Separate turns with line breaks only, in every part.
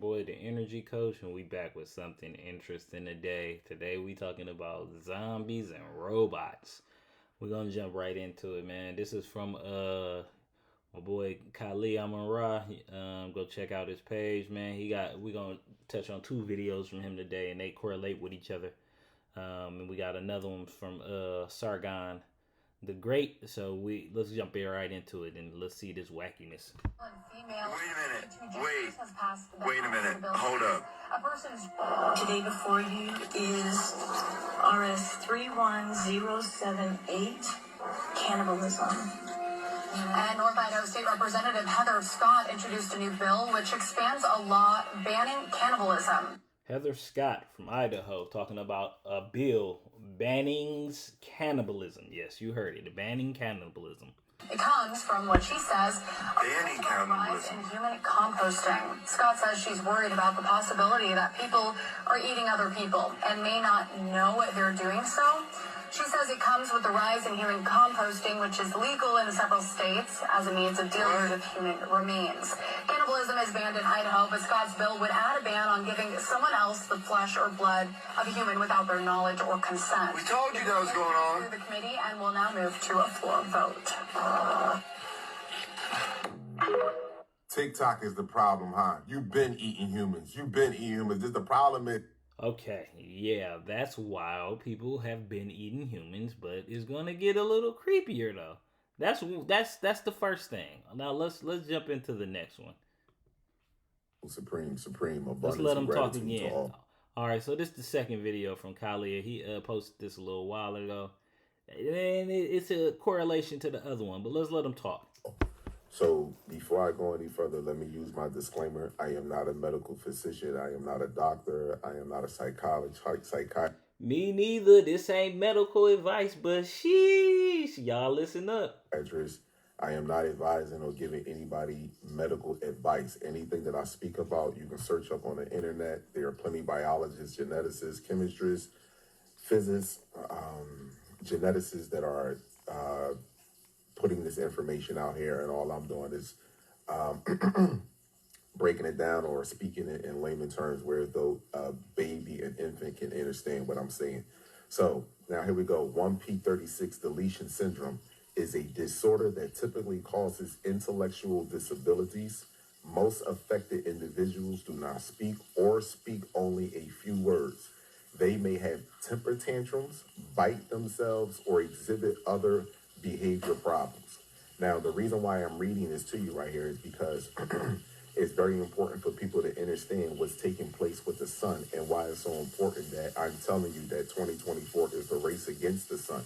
boy, the Energy Coach, and we back with something interesting today. Today we talking about zombies and robots. We're gonna jump right into it, man. This is from my boy Kali Amara. Go check out his page, man. We gonna touch on two videos from him today, and they correlate with each other. And we got another one from Sargon the Great. So let's jump right into it and let's see this wackiness.
Wait a minute. Hold up.
A person's today before you is RS 31078, cannibalism.
And North Idaho State Representative Heather Scott introduced a new bill which expands a law banning cannibalism.
Heather Scott from Idaho talking about a bill banning cannibalism. Yes, you heard it. Banning cannibalism.
It comes from what she says
Banning
rise
cannibalism.
in human composting. Scott says she's worried about the possibility that people are eating other people and may not know they're doing so. She says it comes with the rise in human composting, which is legal in several states as a means of dealing with human remains. Cannibalism is banned in Idaho, but Scott's bill would add a ban on giving someone else the flesh or blood of a human without their knowledge or consent.
We told you that was going on.
Through the committee, and will now move to a floor vote.
TikTok is the problem, huh? You've been eating humans. This the problem is.
Okay, yeah, that's wild. People have been eating humans, but it's gonna get a little creepier though. That's the first thing. Now let's jump into the next one.
Supreme abundance.
Let's let him talk
gratitude to
again.
all.
All right, so this is the second video from Kalia. He posted this a little while ago, and it's a correlation to the other one. But let's let him talk.
So before I go any further, let me use my disclaimer. I am not a medical physician. I am not a doctor. I am not a psychiatrist.
Me neither. This ain't medical advice, but sheesh, y'all listen up.
I am not advising or giving anybody medical advice. Anything that I speak about, you can search up on the internet. There are plenty of biologists, geneticists, chemists, physicists, geneticists that are putting this information out here, and all I'm doing is breaking it down or speaking it in layman terms where though a baby, an infant can understand what I'm saying. So now here we go. 1p36 deletion syndrome is a disorder that typically causes intellectual disabilities. Most affected individuals do not speak or speak only a few words. They may have temper tantrums, bite themselves, or exhibit other behavior problems. Now, the reason why I'm reading this to you right here is because it's very important for people to understand what's taking place with the sun and why it's so important that I'm telling you that 2024 is the race against the sun.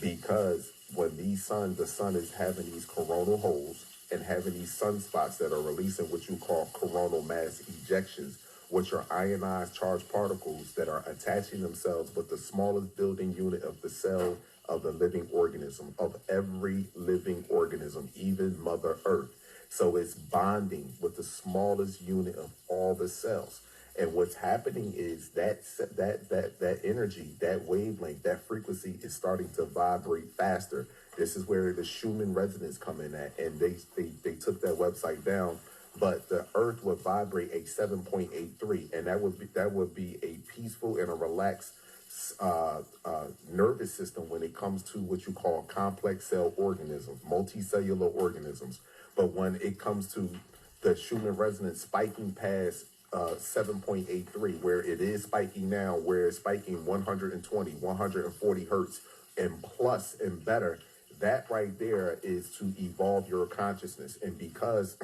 Because when the sun is having these coronal holes and having these sunspots that are releasing what you call coronal mass ejections, which are ionized charged particles that are attaching themselves with the smallest building unit of the cell of the living organism, of every living organism, even Mother Earth. So it's bonding with the smallest unit of all the cells. And what's happening is that energy, that wavelength, that frequency is starting to vibrate faster. This is where the Schumann resonance come in at, and they took that website down. But the Earth would vibrate a 7.83, and that would be a peaceful and a relaxed nervous system when it comes to what you call complex cell organisms, multicellular organisms. But when it comes to the Schumann resonance spiking past 7.83, where it is spiking now, where it's spiking 120, 140 hertz and plus and better, that right there is to evolve your consciousness. And because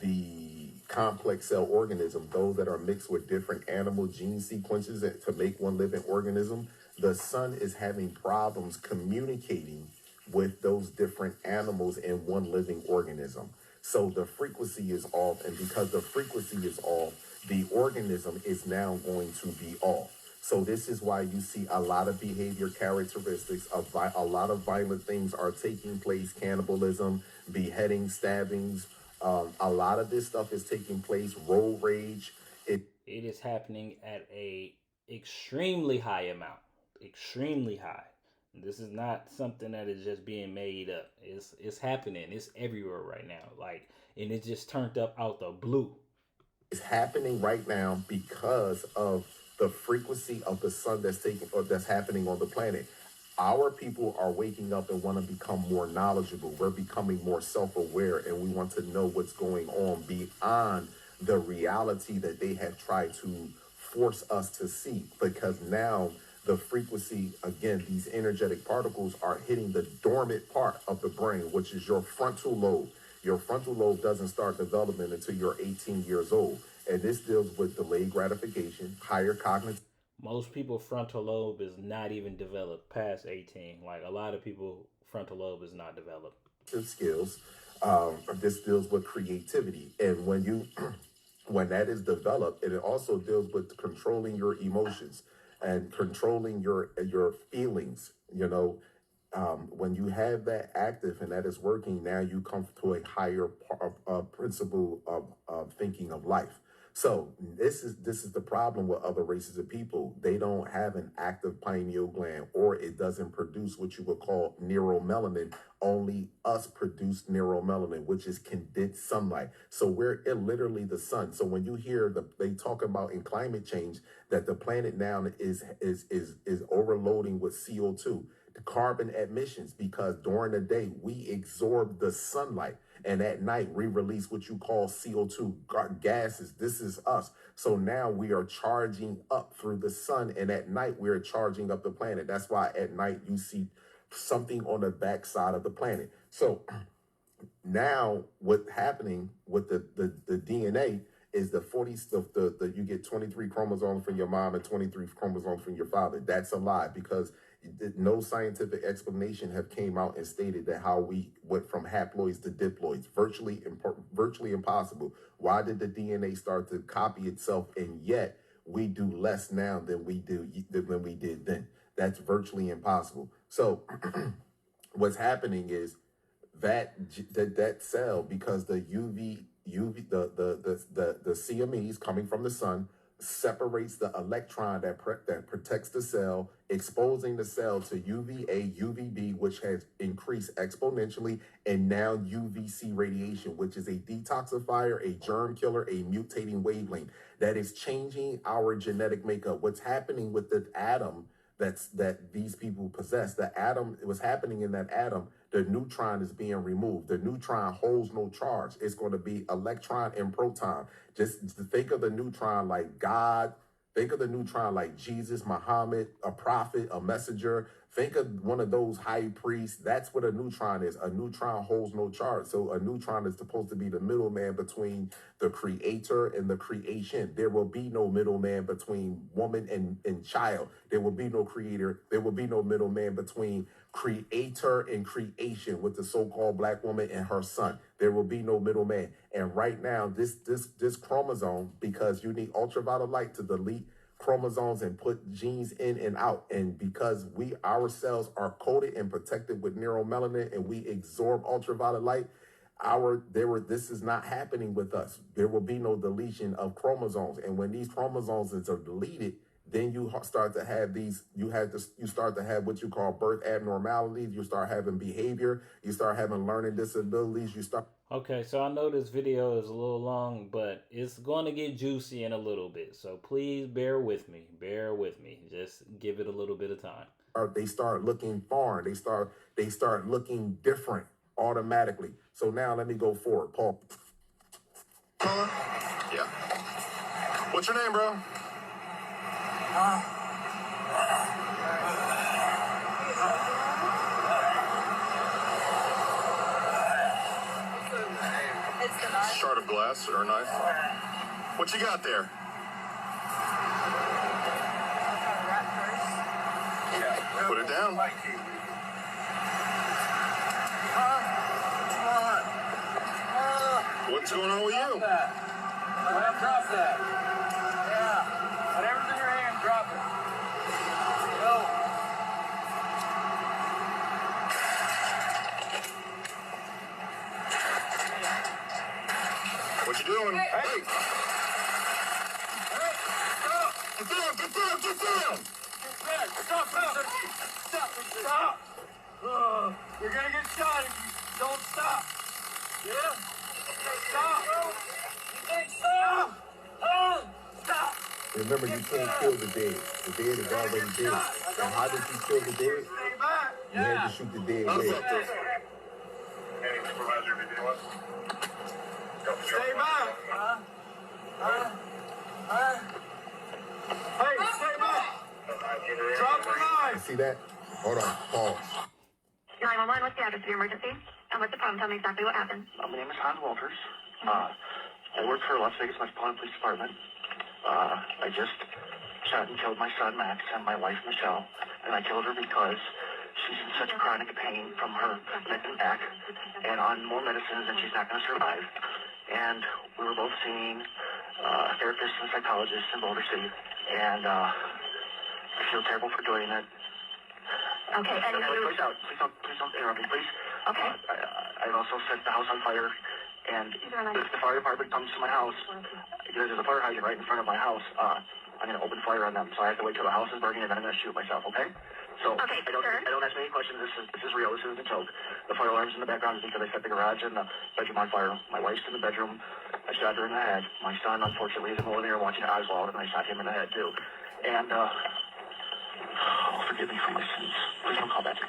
the complex cell organism, those that are mixed with different animal gene sequences to make one living organism, the sun is having problems communicating with those different animals in one living organism. So the frequency is off, and because the frequency is off, the organism is now going to be off. So this is why you see a lot of behavior characteristics of a lot of violent things are taking place: cannibalism, beheading, stabbings. A lot of this stuff is taking place. Road rage.
It is happening at a extremely high amount, extremely high. This is not something that is just being made up. It's happening. It's everywhere right now. Like, and it just turned up out the blue.
It's happening right now because of the frequency of the sun that's taking or that's happening on the planet. Our people are waking up and want to become more knowledgeable. We're becoming more self-aware, and we want to know what's going on beyond the reality that they have tried to force us to see. Because now the frequency, again, these energetic particles are hitting the dormant part of the brain, which is your frontal lobe. Your frontal lobe doesn't start development until you're 18 years old. And this deals with delayed gratification, higher cognitive
Most people frontal lobe is not even developed past 18. Like a lot of people frontal lobe is not developed.
skills. This deals with creativity. And when you when that is developed, and it also deals with controlling your emotions and controlling your feelings, when you have that active and that is working, now you come to a higher principle of thinking of life. So this is the problem with other races of people. They don't have an active pineal gland, or it doesn't produce what you would call neuromelanin. Only us produce neuromelanin, which is condensed sunlight. So we're literally the sun. So when you hear they talk about in climate change that the planet now is overloading with CO2, the carbon emissions, because during the day we absorb the sunlight, and at night we release what you call CO2 gases. This is us. So now we are charging up through the sun, and at night we are charging up the planet. That's why at night you see something on the backside of the planet. So now what's happening with the DNA is you get 23 chromosomes from your mom and 23 chromosomes from your father. That's a lie, because no scientific explanation have came out and stated that how we went from haploids to diploids. Virtually impossible. Why did the DNA start to copy itself, and yet we do less now than we did then? That's virtually impossible. So what's happening is that cell, because the the CMEs coming from the sun separates the electron that protects the cell, exposing the cell to UVA, UVB, which has increased exponentially, and now UVC radiation, which is a detoxifier, a germ killer, a mutating wavelength that is changing our genetic makeup. What's happening with the atom that these people possess? The atom, what's happening in that atom, the neutron is being removed. The neutron holds no charge. It's going to be electron and proton. Just think of the neutron like God. Think of the neutron like Jesus, Muhammad, a prophet, a messenger. Think of one of those high priests. That's what a neutron is. A neutron holds no charge. So a neutron is supposed to be the middleman between the creator and the creation. There will be no middleman between woman and child. There will be no creator. There will be no middleman between creator and creation with the so-called black woman and her son. There will be no middleman. And right now, this chromosome, because you need ultraviolet light to delete chromosomes and put genes in and out, and because our cells are coated and protected with neuromelanin, and we absorb ultraviolet light, this is not happening with us. There will be no deletion of chromosomes, and when these chromosomes are deleted, then you start to have you start to have what you call birth abnormalities. You start having behavior. You start having learning disabilities.
Okay, so I know this video is a little long, but it's going to get juicy in a little bit. So please bear with me. Bear with me. Just give it a little bit of time.
They start looking foreign. They start looking different automatically. So now let me go forward, Paul.
Yeah. What's your name, bro? Shard of glass or a knife? What you got there? Put it down. What's going on with you?
Drop that. Yeah. Whatever's in your hand, drop it. Go.
What you doing? Hey!
Hey, stop.
Get down! Get down! Get down!
Stop. stop. Stop. You're gonna get shot if you don't stop. Yeah? Stop. Stop. Stop.
Remember, you can't kill the dead. The dead is already dead. And how did you kill the dead?
Stay back.
You had to shoot the dead
How's
dead.
that, Chris? Any supervisor, anything else?
Stay back. Hey, stay back. Drop the knife.
See that? Hold on. Pause.
911, what's the address of your emergency? And what's the problem? Tell me exactly what happened.
My name is Hans Walters. I work for Las Vegas Metropolitan Police Department. I just shot and killed my son Max and my wife Michelle, and I killed her because she's in such chronic pain from her neck and back, and on more medicines, and she's not going to survive. And we were both seeing a therapist and psychologist in Boulder City, and I feel terrible for doing it.
Okay, and you...
Please don't interrupt me, please.
Okay.
I've also set the house on fire, and if the fire department comes to my house, because there's a fire hydrant right in front of my house, I'm going to open fire on them. So I have to wait till the house is burning, and then I'm going to shoot myself, okay? So
Okay,
I don't ask me any questions. This is real. This isn't a joke. The fire alarm's in the background because I set the garage and the bedroom on fire. My wife's in the bedroom. I shot her in the head. My son, unfortunately, is in the living room watching Oswald, and I shot him in the head, too. And, forgive me for my sins. Please don't call back.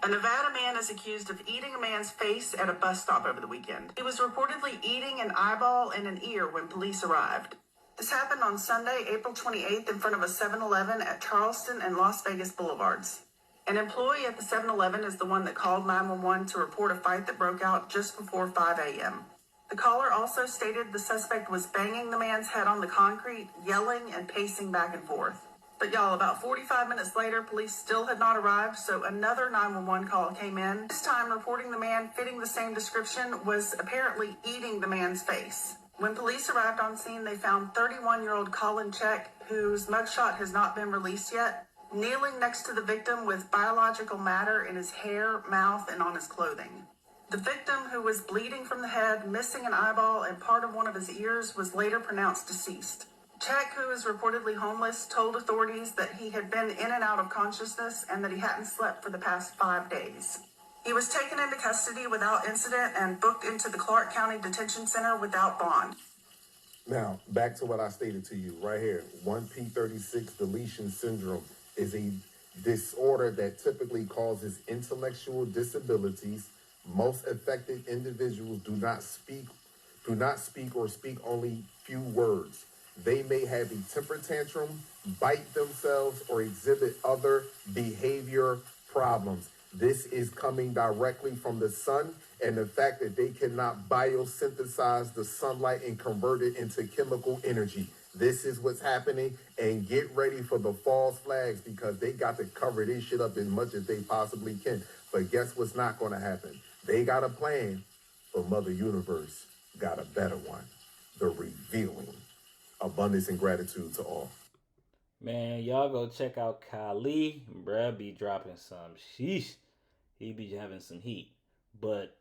A Nevada man is accused of eating a man's face at a bus stop over the weekend. He was reportedly eating an eyeball and an ear when police arrived. This happened on Sunday, April 28th, in front of a 7-Eleven at Charleston and Las Vegas Boulevards. An employee at the 7-Eleven is the one that called 911 to report a fight that broke out just before 5 a.m. The caller also stated the suspect was banging the man's head on the concrete, yelling and pacing back and forth. But y'all, about 45 minutes later, police still had not arrived, so another 911 call came in. This time, reporting the man fitting the same description was apparently eating the man's face. When police arrived on scene, they found 31-year-old Colin Check, whose mugshot has not been released yet, kneeling next to the victim with biological matter in his hair, mouth, and on his clothing. The victim, who was bleeding from the head, missing an eyeball, and part of one of his ears, was later pronounced deceased. Check, who is reportedly homeless, told authorities that he had been in and out of consciousness and that he hadn't slept for the past 5 days. He was taken into custody without incident and booked into the Clark County Detention Center without bond.
Now, back to what I stated to you right here. 1p36 deletion syndrome is a disorder that typically causes intellectual disabilities. Most affected individuals do not speak or speak only few words. They may have a temper tantrum, bite themselves, or exhibit other behavior problems. This is coming directly from the sun and the fact that they cannot biosynthesize the sunlight and convert it into chemical energy. This is what's happening, and get ready for the false flags because they got to cover this shit up as much as they possibly can. But guess what's not going to happen? They got a plan, but Mother Universe got a better one. The revealing. Abundance and gratitude to all.
Man, y'all go check out Kali. Bruh be dropping some sheesh. He be having some heat. But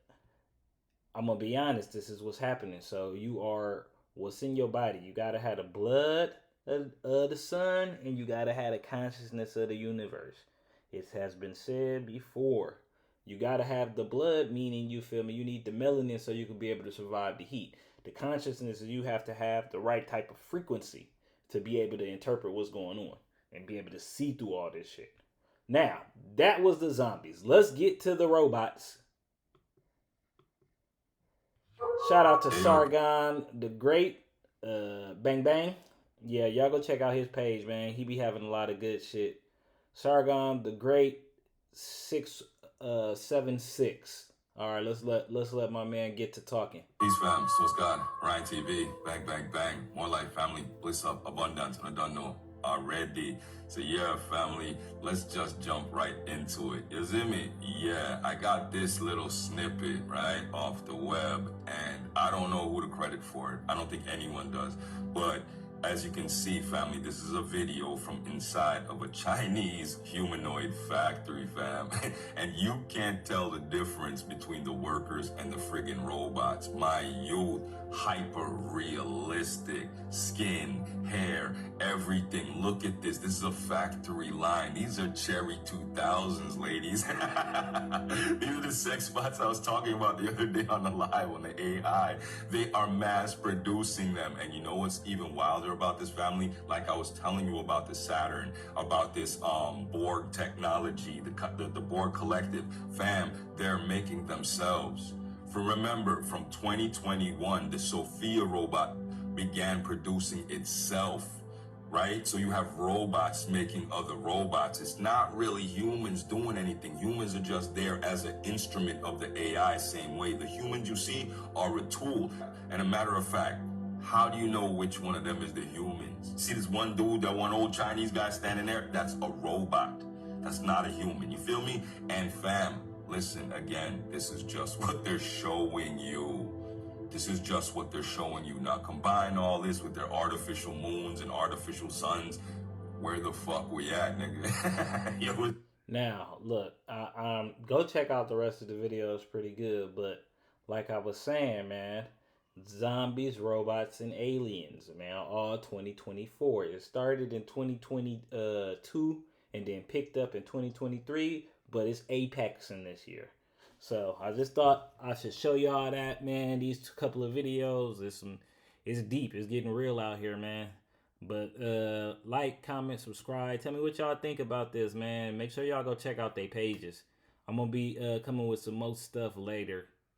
I'm going to be honest, this is what's happening. So you are what's in your body. You got to have the blood of the sun, and you got to have the consciousness of the universe. It has been said before. You got to have the blood, meaning, you feel me, you need the melanin so you can be able to survive the heat. The consciousness is you have to have the right type of frequency to be able to interpret what's going on and be able to see through all this shit. Now, that was the zombies. Let's get to the robots. Shout out to Sargon the Great. Bang Bang. Yeah, y'all go check out his page, man. He be having a lot of good shit. Sargon the Great 676. All right, let's let my man get to talking.
Peace, fam. So it's God. Ryan TV. Bang, bang, bang. More life, family. Bliss up, abundance. I don't know already. So yeah, family. Let's just jump right into it. You see me? Yeah, I got this little snippet right off the web, and I don't know who to credit for it. I don't think anyone does, but as you can see, family, this is a video from inside of a Chinese humanoid factory, fam. And you can't tell the difference between the workers and the friggin' robots. My youth, hyper realistic. Skin, hair, everything. Look at this. This is a factory line. These are cherry 2000s, ladies. These are the sex bots I was talking about the other day on the live on the AI. They are mass producing them. And you know what's even wilder about this family? Like I was telling you about the Saturn, about this Borg technology, the Borg collective. Fam, they're making themselves. Remember, from 2021, the Sophia robot began producing itself, right? So you have robots making other robots. It's not really humans doing anything. Humans are just there as an instrument of the AI, same way. The humans you see are a tool. And a matter of fact, how do you know which one of them is the humans? See this one dude, that one old Chinese guy standing there? That's a robot. That's not a human. You feel me? And fam, listen, again, this is just what they're showing you. This is just what they're showing you. Now combine all this with their artificial moons and artificial suns. Where the fuck we at, nigga? Yo,
Now, look, go check out the rest of the video. It's pretty good. But like I was saying, man, zombies, robots, and aliens, man, all 2024. It started in 2022 and then picked up in 2023, but it's apexing this year. So I just thought I should show y'all that, man. These couple of videos, it's deep. It's getting real out here, man. But like, comment, subscribe. Tell me what y'all think about this, man. Make sure y'all go check out their pages. I'm gonna be coming with some more stuff later.